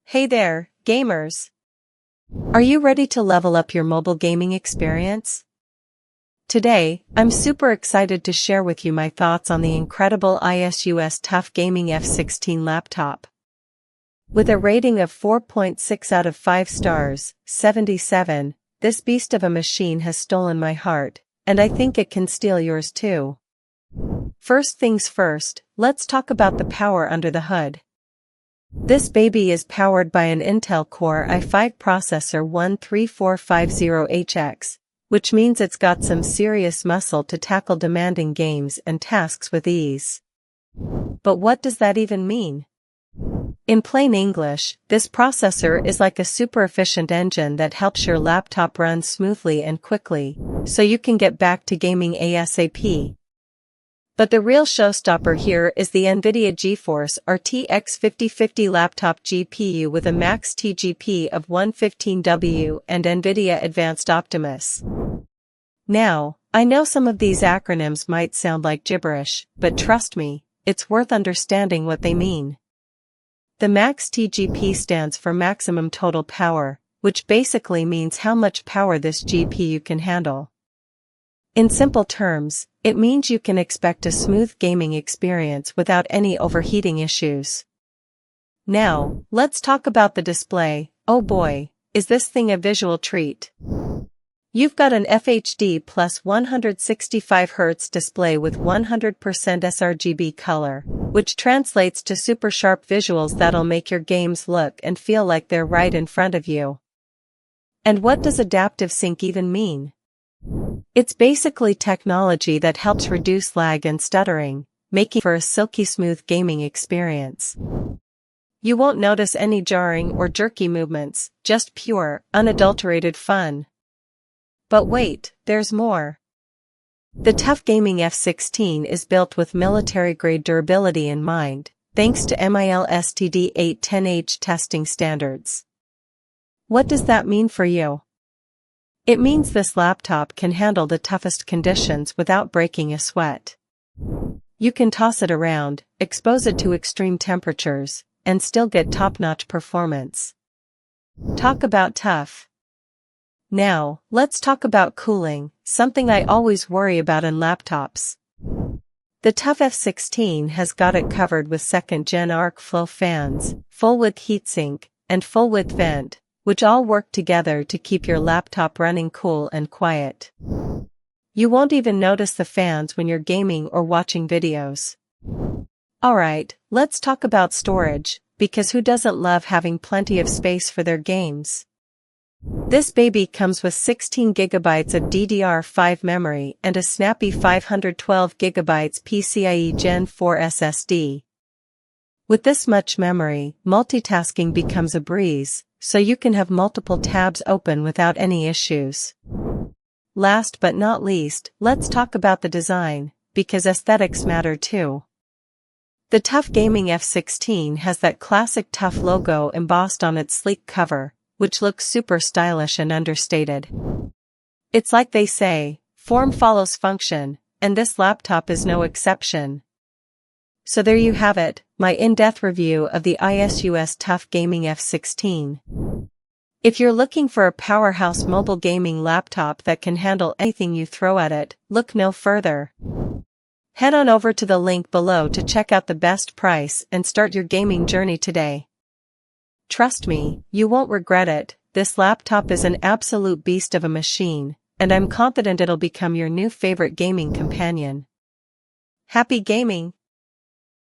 Hey there, gamers! Are you ready to level up your mobile gaming experience? Today, I'm super excited to share with you my thoughts on the incredible ASUS TUF Gaming F16 laptop. With a rating of 4.6 out of 5 stars, 77, this beast of a machine has stolen my heart, and I think it can steal yours too. First things first, let's talk about the power under the hood. This baby is powered by an Intel Core i5 processor 13450HX, which means it's got some serious muscle to tackle demanding games and tasks with ease. But what does that even mean? In plain English, this processor is like a super efficient engine that helps your laptop run smoothly and quickly, so you can get back to gaming ASAP. But the real showstopper here is the NVIDIA GeForce RTX 5050 laptop GPU with a Max TGP of 115W and NVIDIA Advanced Optimus. Now, I know some of these acronyms might sound like gibberish, but trust me, it's worth understanding what they mean. The Max TGP stands for Maximum Total Power, which basically means how much power this GPU can handle. In simple terms, it means you can expect a smooth gaming experience without any overheating issues. Now, let's talk about the display. Oh boy, is this thing a visual treat. You've got an FHD plus 165Hz display with 100% sRGB color, which translates to super sharp visuals that'll make your games look and feel like they're right in front of you. And what does adaptive sync even mean? It's basically technology that helps reduce lag and stuttering, making for a silky smooth gaming experience. You won't notice any jarring or jerky movements, just pure, unadulterated fun. But wait, there's more. The TUF Gaming F16 is built with military-grade durability in mind, thanks to MIL-STD 810H testing standards. What does that mean for you? It means this laptop can handle the toughest conditions without breaking a sweat. You can toss it around, expose it to extreme temperatures, and still get top-notch performance. Talk about tough. Now, let's talk about cooling, something I always worry about in laptops. The TUF F16 has got it covered with second-gen arc flow fans, full-width heatsink, and full-width vent, which all work together to keep your laptop running cool and quiet. You won't even notice the fans when you're gaming or watching videos. Alright, let's talk about storage, because who doesn't love having plenty of space for their games? This baby comes with 16GB of DDR5 memory and a snappy 512GB PCIe Gen 4 SSD. With this much memory, multitasking becomes a breeze, so you can have multiple tabs open without any issues. Last but not least, let's talk about the design, because aesthetics matter too. The TUF Gaming F16 has that classic TUF logo embossed on its sleek cover, which looks super stylish and understated. It's like they say, form follows function, and this laptop is no exception. So there you have it, my in-depth review of the ASUS TUF Gaming F16. If you're looking for a powerhouse mobile gaming laptop that can handle anything you throw at it, look no further. Head on over to the link below to check out the best price and start your gaming journey today. Trust me, you won't regret it. This laptop is an absolute beast of a machine, and I'm confident it'll become your new favorite gaming companion. Happy gaming!